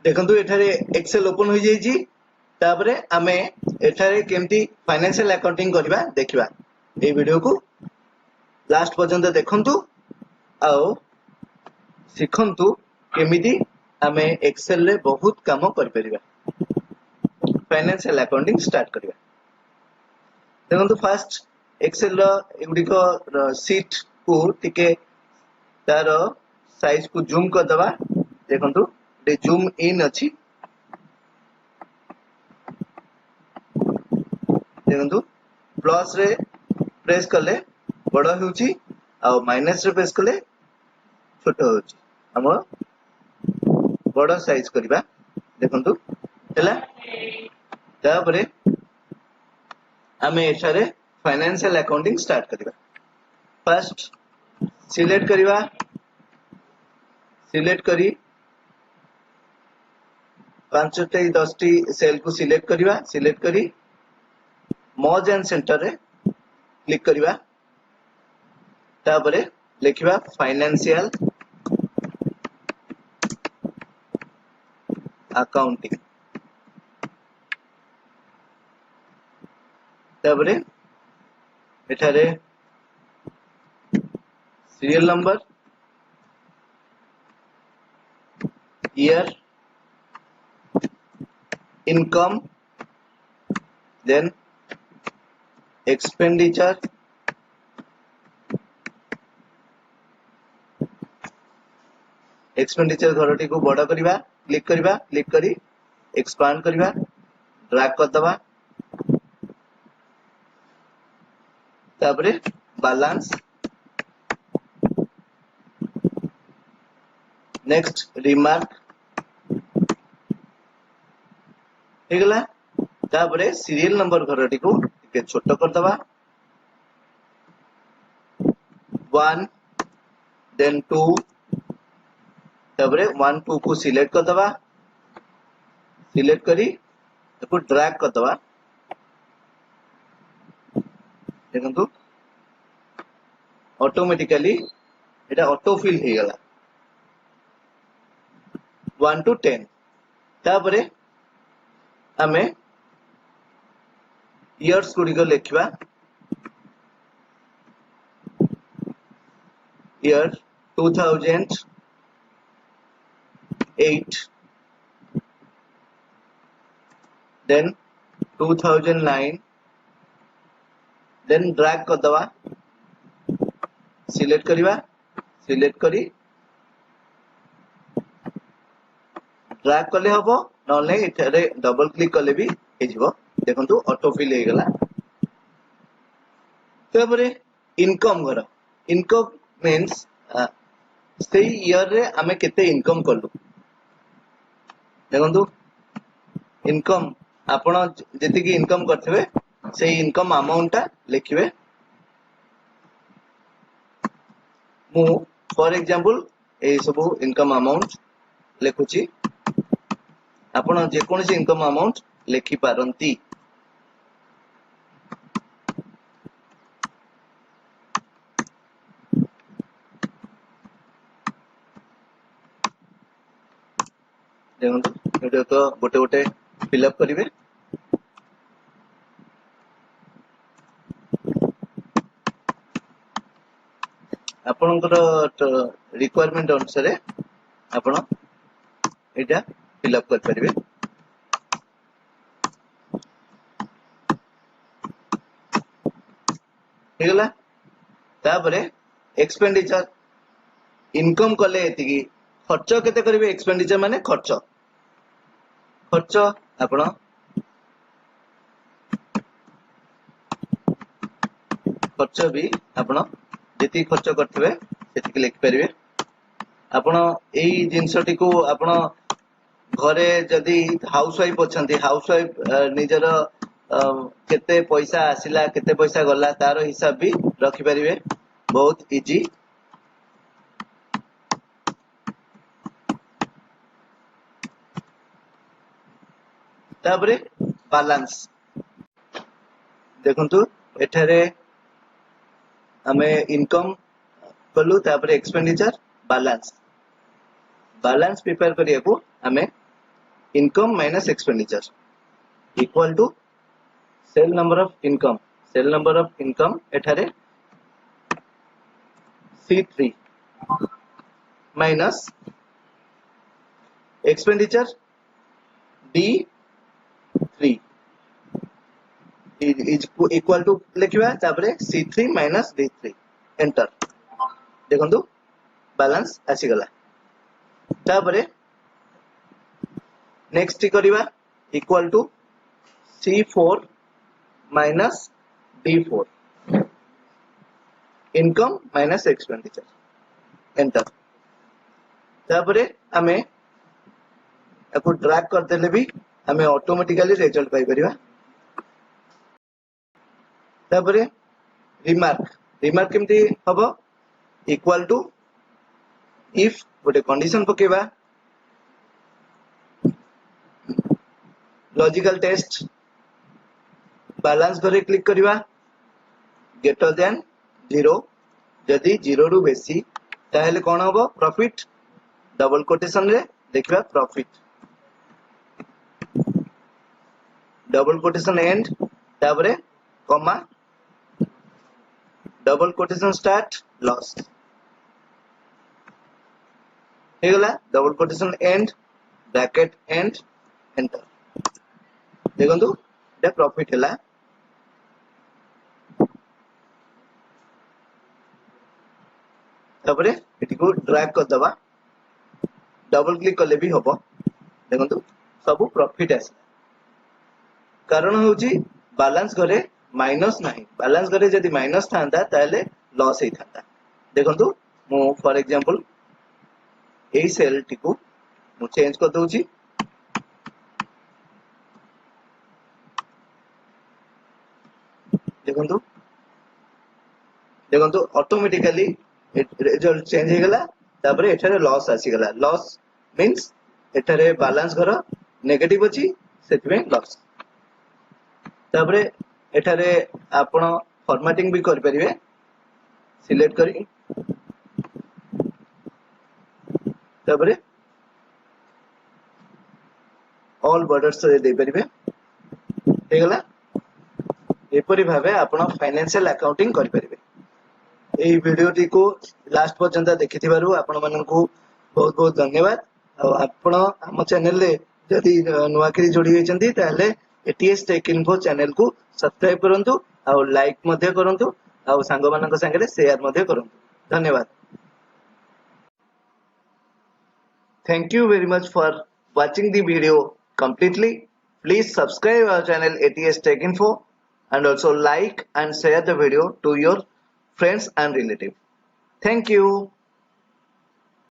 देखंतु एठारे Excel open हो जाईजी तापरे आमे एठारे केमती फाइनेंशियल अकाउंटिंग करबा देखिबा ए वीडियो को लास्ट पर्यंत देखंतु आओ सिखंतु केमिति आमे एक्सेल रे बहुत काम कर परिबा फाइनेंशियल अकाउंटिंग स्टार्ट करबा देखंतु फर्स्ट एक्सेल रो एगुडी को शीट को टिके तार साइज को जूम कर दबा देखंतु दे जूम इन अछि देखंतु प्लस रे प्रेस करले बड़ होउची आ माइनस रे प्रेस करले छोट होउची हम बड़ साइज करबा देखंतु हैला तापरे आमे एठारे फाइनेंशियल अकाउंटिंग स्टार्ट करबा फर्स्ट सिलेक्ट करबा सिलेक्ट करी 5 टी 10 टी सेल को सिलेक्ट करबा सिलेक्ट करी मर्ज एंड सेंटर रे क्लिक करबा तापरे लिखिबा फाइनेंशियल अकाउंटिंग तापरे एठारे serial number year income then expenditure घरटी को बड़ा करबा क्लिक करी एक्सपांड करबा ड्रैग कर दबा तापरे बैलेंस नेक्स्ट रिमार्क हेगला तापरे सीरियल नंबर घरटी को टिके छोट कर दबा 1 देन 2 तापरे 1 2 को सिलेक्ट कर दबा सिलेक्ट करी एको ड्रैग कर दबा देखंतु ऑटोमेटिकली एटा ऑटो फिल हे गला 1 to 10 तापरे आमे इयर्स गुडी को लेखिबा ईयर 2008 then 2009 then ड्रैग कर दबा सिलेक्ट करबा सिलेक्ट करी ड्रैग करले हबो नले एठारे डबल क्लिक करले भी हे जिवो देखंतु ऑटो फिल हे गला तबरे इनकम घर इनकम मींस से ईयर रे हमें केते इनकम करलु देखंतु इनकम आपण जति की इनकम करथबे से इनकम अमाउंट ता लिखिबे मु फॉर एग्जांपल ए सब इनकम अमाउंट लेखुची आपण जे कोनसी इनकम अमाउंट लेखि पारंती देखंतु एटा तो गोटे गोटे फिल अप करिवे आपनकर रिक्वायरमेंट अनुसार आपण एटा फिल अप कर परिवे हेगला तापरे एक्सपेंडिचर इनकम कले एति की खर्च केते करिवे एक्सपेंडिचर माने खर्च खर्च आपण खर्च भी आपण जेति खर्च करथबे सेति लिख परिवे आपण एई जिंसटी को आपण घरे जदि हाउस वाइफ अछंती हाउस वाइफ निजर केते पैसा आसिला केते पैसा गला तार हिसाब भी रखि परिवे बहुत इजी ताबरे बैलेंस देखंतु एठारे हमें इनकम कलु ताबरे एक्सपेंडिचर बैलेंस बैलेंस प्रिपेयर करिया को हमें income minus expenditure equal to cell number of income एठारे C3 minus expenditure D3 is equal to लिखिबा तापरे C3 minus D3 enter देखंतु बैलेंस आसी गला तापरे नेक्स्ट करिबा equal to C4 minus D4 income minus expenditure enter तापरे हमें आपको ड्रैग कर देले भी हमें ऑटोमेटिकली रिजल्ट पाई परिबा तापरे रिमार्क केमती हबो इक्वल टू इफ गोटे कंडीशन पकेबा लॉजिकल टेस्ट बैलेंस करे क्लिक करिबा ग्रेटर देन 0 जदि 0 रु बेसी ताहेले कोन हबो प्रॉफिट डबल कोटेशन रे देखिबा प्रॉफिट डबल कोटेशन एंड तापरे comma double quotation start loss हे गला double quotation end bracket end enter देखंतु एटा प्रॉफिट हैला तापरे एटी को ड्रैग कर दबा डबल क्लिक करले भी हबो देखंतु सब प्रॉफिट आसे कारण होची बैलेंस करे माइनस नाही बैलेंस करे जदी माइनस थांदा ताले लॉस हे थांदा देखंतु मु फॉर एग्जांपल एई सेल टी को मु चेंज कर दोची देखंतु ऑटोमेटिकली रिजल्ट चेंज हो गला तापरे एठारे लॉस आसी गला लॉस मींस एठारे बैलेंस घर नेगेटिव अछि सेतमे लॉस तापरे एठारे आपण फॉर्मेटिंग भी कर परिबे सिलेक्ट करी तापरे ऑल बॉर्डर्स दे परिबे हे गला एपरि भाबे आपण फाइनेंशियल अकाउंटिंग कर परिबे एई वीडियोटी को लास्ट पर्यंत देखिथिबारु आपण माननकु बहुत बहुत धन्यवाद आपण हम चैनल रे जदी नुवाकरी जोडी होइचंती ताले एटीएस टेक इन्फो चैनल को सब्सक्राइब करंतु आ लाइक मध्ये करंतु आ संग मानक संगे शेयर मध्ये करंतु धन्यवाद thank you very much for watching the video completely please subscribe our channel ATS Tech Info and also like and share the video to your friends and relatives. Thank you.